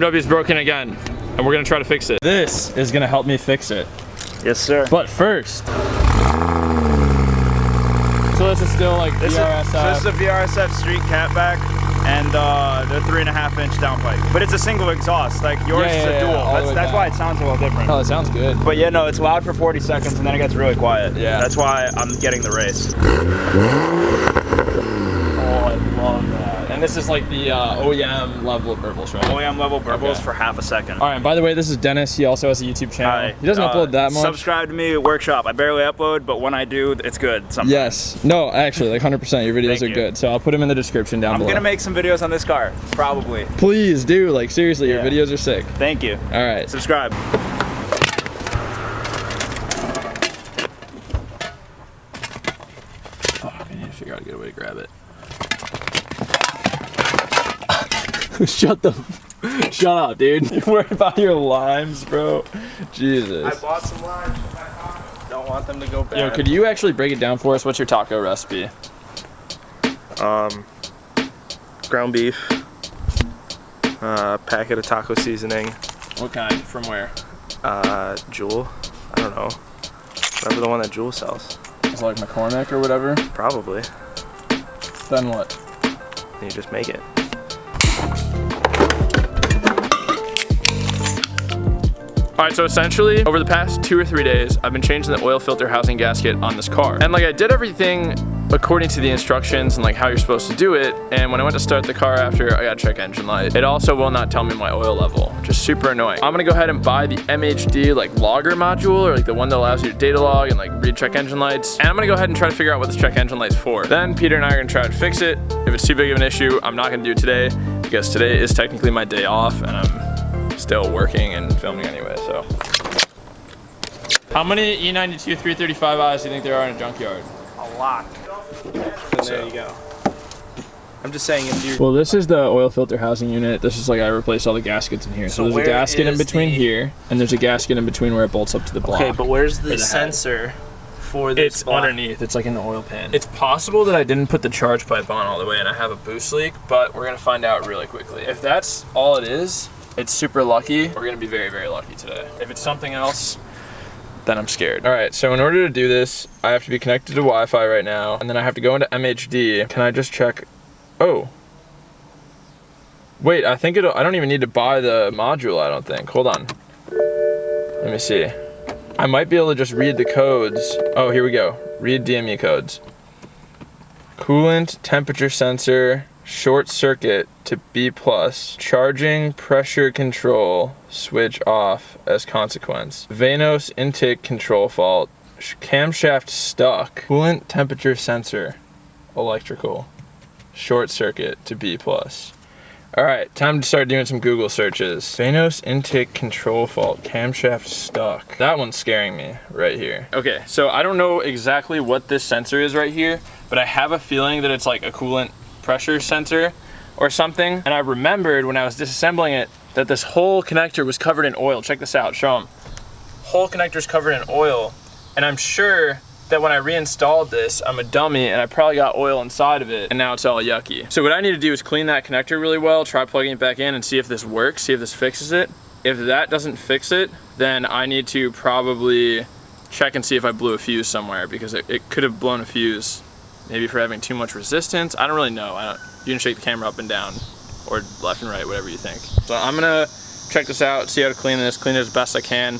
BMW is broken again, and we're gonna try to fix it. This is gonna help me fix it. Yes, sir. But first, so this is still like VRSF. This is a VRSF street catback, and the 3.5-inch downpipe. But it's a single exhaust. Like yours is a dual. That's why it sounds a little different. Oh, it sounds good. But yeah, no, it's loud for 40 seconds, and then it gets really quiet. Yeah. That's why I'm getting the race. Oh, I love that. And this is like the OEM level burbles, right? OEM level burbles for half a second. All right, by the way, this is Dennis. He also has a YouTube channel. Hi. He doesn't upload that much. Subscribe to me, Workshop. I barely upload, but when I do, it's good sometimes. Yes. No, actually, like 100%. Your videos are good. So I'll put them in the description down below. I'm gonna make some videos on this car, probably. Please do. Like, seriously, your videos are sick. Thank you. All right. Subscribe. Fuck, I need to figure out a good way to grab it. Shut up, dude. You're worried about your limes, bro. Jesus. I bought some limes for my taco. Don't want them to go bad. Yo, could you actually break it down for us? What's your taco recipe? Ground beef, packet of taco seasoning. What kind? From where? Jewel. I don't know. Whatever the one that Jewel sells. It's like McCormick or whatever? Probably. Then what? Then you just make it. All right, so essentially, over the past 2 or 3 days, I've been changing the oil filter housing gasket on this car. And like I did everything according to the instructions and like how you're supposed to do it. And when I went to start the car after, I gotta check engine light. It also will not tell me my oil level, which is super annoying. I'm gonna go ahead and buy the MHD like logger module, or like the one that allows you to data log and like read check engine lights. And I'm gonna go ahead and try to figure out what this check engine light's for. Then Peter and I are gonna try to fix it. If it's too big of an issue, I'm not gonna do it today because today is technically my day off and I'm still working and filming anyway, so. How many E92 335i's do you think there are in a junkyard? A lot. So there you go. I'm just saying if you. Well, this is the oil filter housing unit. This is like I replaced all the gaskets in here. So there's a gasket in between here, and there's a gasket in between where it bolts up to the block. Okay, but where's the sensor for this? It's underneath. It's like in the oil pan. It's possible that I didn't put the charge pipe on all the way and I have a boost leak, but we're gonna find out really quickly. If that's all it is, it's super lucky. We're gonna be very, very lucky today. If it's something else, then I'm scared. All right, so in order to do this, I have to be connected to Wi-Fi right now, and then I have to go into MHD. Can I just check? Oh. Wait, I don't even need to buy the module, I don't think. Hold on. Let me see. I might be able to just read the codes. Oh, here we go. Read DME codes. Coolant temperature sensor, short circuit to B+, charging pressure control, switch off as consequence. Vanos intake control fault, camshaft stuck, coolant temperature sensor, electrical, short circuit to B+. All right, time to start doing some Google searches. Vanos intake control fault, camshaft stuck. That one's scaring me right here. Okay, so I don't know exactly what this sensor is right here, but I have a feeling that it's like a coolant pressure sensor or something. And I remembered when I was disassembling it that this whole connector was covered in oil. Check this out, show them. Whole connector's covered in oil. And I'm sure that when I reinstalled this, I'm a dummy and I probably got oil inside of it and now it's all yucky. So what I need to do is clean that connector really well, try plugging it back in and see if this works, see if this fixes it. If that doesn't fix it, then I need to probably check and see if I blew a fuse somewhere, because it could have blown a fuse maybe for having too much resistance. I don't really know. You can shake the camera up and down or left and right, whatever you think. So I'm gonna check this out, see how to clean it as best I can,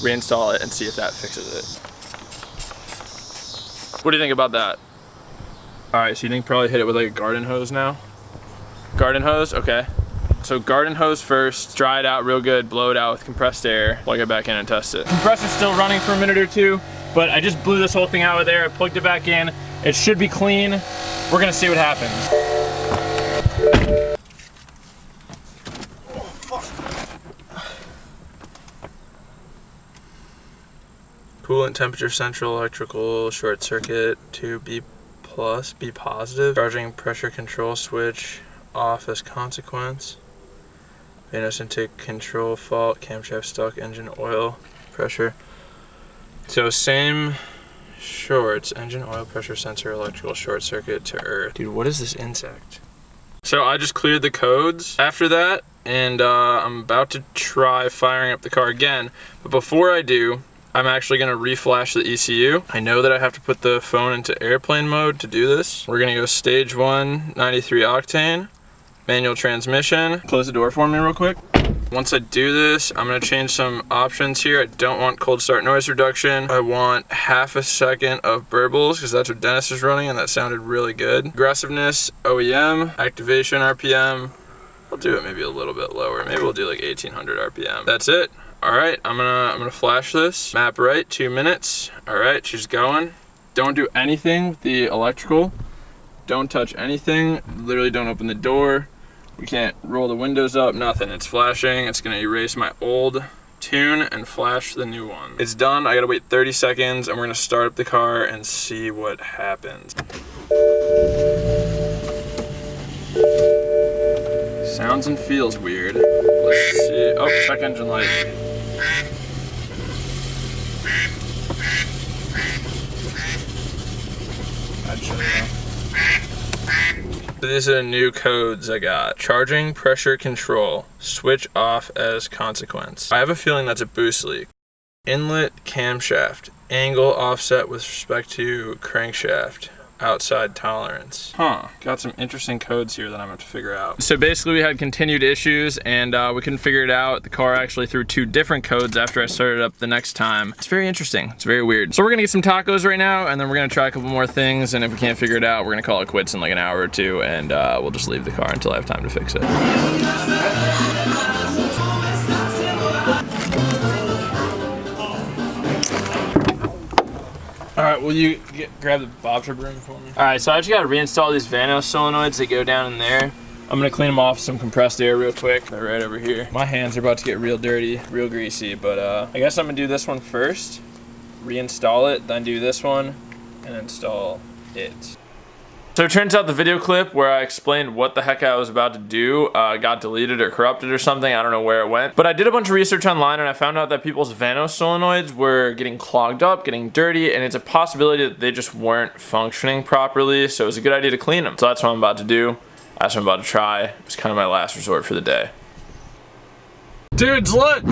reinstall it and see if that fixes it. What do you think about that? All right, so you think probably hit it with like a garden hose now? Garden hose, okay. So garden hose first, dry it out real good, blow it out with compressed air, plug it back in and test it. Compressor's still running for a minute or two, but I just blew this whole thing out of there, I plugged it back in. It should be clean. We're gonna see what happens. Oh, fuck. Coolant temperature central electrical short circuit to B+, B positive. Charging pressure control switch off as consequence. Vanos intake control fault, camshaft stuck, engine oil pressure. So same shorts, engine oil pressure sensor, electrical short circuit to earth. Dude, what is this insect? So I just cleared the codes after that, and I'm about to try firing up the car again. But before I do, I'm actually gonna reflash the ECU. I know that I have to put the phone into airplane mode to do this. We're gonna go stage 1, 93 octane, manual transmission. Close the door for me real quick. Once I do this, I'm gonna change some options here. I don't want cold start noise reduction. I want half a second of burbles, because that's what Dennis is running and that sounded really good. Aggressiveness, OEM, activation RPM. I'll do it maybe a little bit lower. Maybe we'll do like 1800 RPM. That's it. All right, I'm gonna flash this. Map right, 2 minutes. All right, she's going. Don't do anything with the electrical. Don't touch anything. Literally don't open the door. We can't roll the windows up, nothing. It's flashing. It's gonna erase my old tune and flash the new one. It's done. I gotta wait 30 seconds and we're gonna start up the car and see what happens. Sounds and feels weird. Let's see. Oh, check engine light. I'd show you. These are the new codes I got. Charging pressure control, switch off as consequence. I have a feeling that's a boost leak. Inlet camshaft, angle offset with respect to crankshaft, outside tolerance. Got some interesting codes here that I'm gonna have to figure out. So basically we had continued issues and we couldn't figure it out. The car actually threw 2 different codes after I started up the next time. It's very interesting, it's very weird. So we're gonna get some tacos right now and then we're gonna try a couple more things, and if we can't figure it out, we're gonna call it quits in like an hour or 2, and we'll just leave the car until I have time to fix it. All right, will you grab the bobtail broom for me? All right, so I just gotta reinstall these vanos solenoids that go down in there. I'm gonna clean them off with some compressed air real quick. They're right over here. My hands are about to get real dirty, real greasy, but I guess I'm gonna do this one first, reinstall it, then do this one, and install it. So it turns out the video clip where I explained what the heck I was about to do got deleted or corrupted or something. I don't know where it went. But I did a bunch of research online and I found out that people's vanos solenoids were getting clogged up, getting dirty, and it's a possibility that they just weren't functioning properly. So it was a good idea to clean them. So that's what I'm about to do. That's what I'm about to try. It's kind of my last resort for the day. Dudes, look!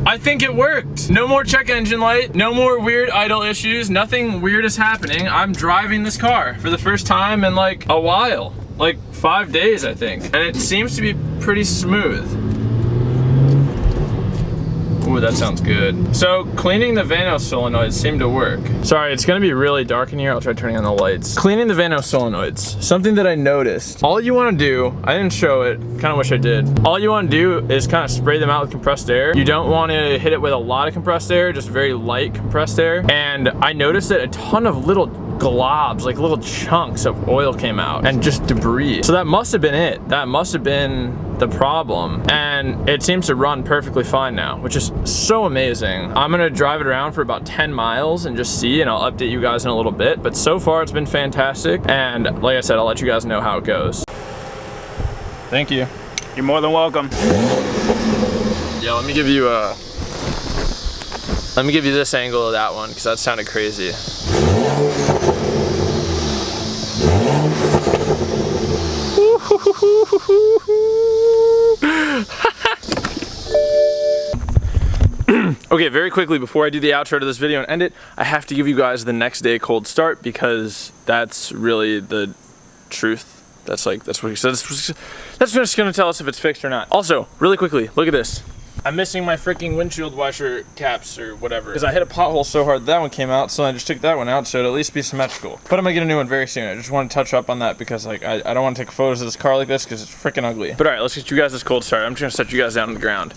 I think it worked. No more check engine light, no more weird idle issues, nothing weird is happening. I'm driving this car for the first time in like a while, like 5 days I think. And it seems to be pretty smooth. Ooh, that sounds good. So cleaning the vanos solenoids seemed to work. Sorry, it's gonna be really dark in here. I'll try turning on the lights. Cleaning the vanos solenoids, something that I noticed. All you wanna do, I didn't show it, kinda wish I did. All you wanna do is kinda spray them out with compressed air. You don't wanna hit it with a lot of compressed air, just very light compressed air. And I noticed that a ton of little globs, like little chunks of oil came out and just debris. So that must have been it. That must have been the problem. And it seems to run perfectly fine now, which is so amazing. I'm gonna drive it around for about 10 miles and just see, and I'll update you guys in a little bit. But so far it's been fantastic. And like I said, I'll let you guys know how it goes. Thank you. You're more than welcome. Yeah, let me give you this angle of that one, because that sounded crazy. Okay, very quickly before I do the outro to this video and end it, I have to give you guys the next day cold start, because that's really the truth. That's what he said. That's just gonna tell us if it's fixed or not. Also, really quickly, look at this. I'm missing my freaking windshield washer caps or whatever, because I hit a pothole so hard that one came out, so I just took that one out so it'll at least be symmetrical. But I'm gonna get a new one very soon. I just want to touch up on that because like I don't want to take photos of this car like this because it's freaking ugly. But alright, let's get you guys this cold start. I'm just gonna set you guys down on the ground.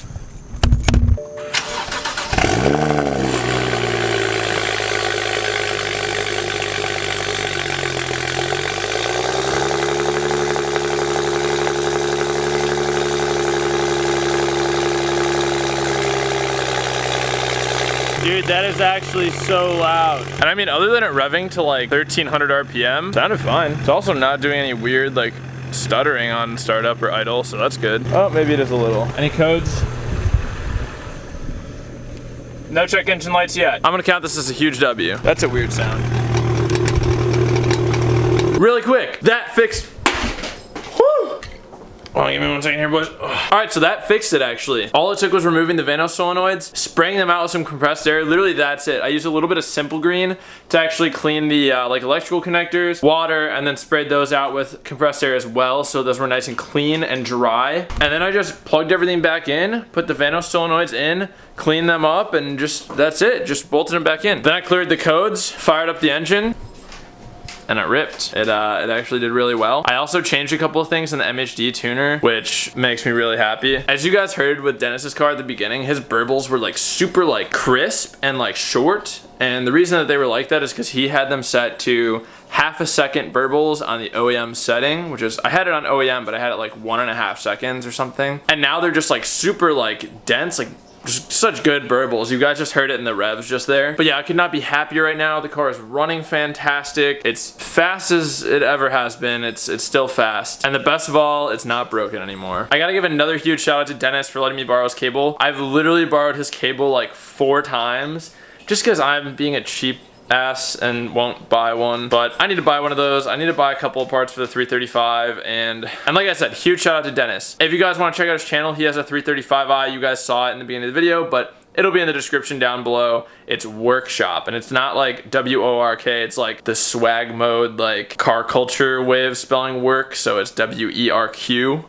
Dude, that is actually so loud. And I mean, other than it revving to like 1300 RPM, sounded fine. It's also not doing any weird like stuttering on startup or idle, so that's good. Oh, maybe it is a little. Any codes? No check engine lights yet. I'm gonna count this as a huge W. That's a weird sound. Really quick, that fixed. Whew. Hold on, give me 1 second here, boys. Ugh. All right, so that fixed it actually. All it took was removing the vanos solenoids, spraying them out with some compressed air. Literally, that's it. I used a little bit of Simple Green to actually clean the like electrical connectors, water, and then sprayed those out with compressed air as well, so those were nice and clean and dry. And then I just plugged everything back in, put the vanos solenoids in, cleaned them up, and just that's it. Just bolted them back in. Then I cleared the codes, fired up the engine, and it ripped. It actually did really well. I also changed a couple of things in the MHD tuner, which makes me really happy. As you guys heard with Dennis's car at the beginning, his burbles were like super like crisp and like short. And the reason that they were like that is because he had them set to ½ second burbles on the OEM setting, which is, I had it on OEM, but I had it like 1.5 seconds or something. And now they're just like super like dense, like just such good burbles. You guys just heard it in the revs just there. But yeah, I could not be happier right now. The car is running fantastic. It's fast as it ever has been. It's still fast. And the best of all, it's not broken anymore. I gotta give another huge shout out to Dennis for letting me borrow his cable. I've literally borrowed his cable like 4 times just because I'm being a cheap ass and won't buy one, but I need to buy one of those. I need to buy a couple of parts for the 335, and like I said, huge shout out to Dennis. If you guys want to check out his channel, he has a 335i. You guys saw it in the beginning of the video, but it'll be in the description down below. It's Workshop, and it's not like W-O-R-K, it's like the swag mode, like car culture way of spelling work, so it's W-E-R-Q,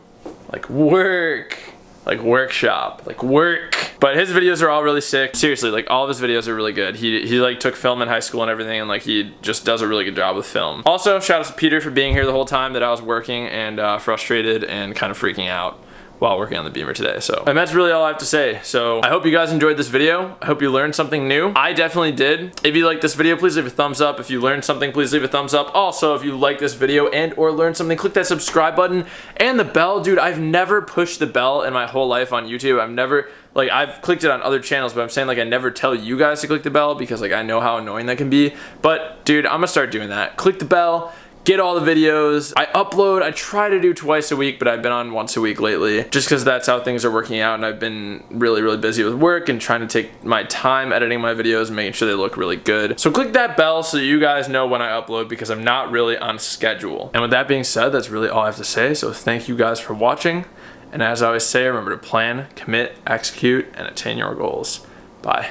like work. Like workshop, like work. But his videos are all really sick. Seriously, like all of his videos are really good. He like took film in high school and everything, and like he just does a really good job with film. Also, shout out to Peter for being here the whole time that I was working and frustrated and kind of freaking out while working on the Bimmer today. So, and that's really all I have to say. So I hope you guys enjoyed this video. I hope you learned something new. I definitely did. If you like this video, please leave a thumbs up. If you learned something, please leave a thumbs up. Also, if you like this video and or learned something, click that subscribe button and the bell. Dude, I've never pushed the bell in my whole life on YouTube. I've never, like, I've clicked it on other channels, but I'm saying like I never tell you guys to click the bell because like I know how annoying that can be. But dude, I'm gonna start doing that. Click the bell. Get all the videos. I upload, I try to do twice a week, but I've been on once a week lately just because that's how things are working out, and I've been really busy with work and trying to take my time editing my videos and making sure they look really good. So click that bell so you guys know when I upload because I'm not really on schedule. And with that being said, that's really all I have to say. So thank you guys for watching. And as I always say, remember to plan, commit, execute, and attain your goals. Bye.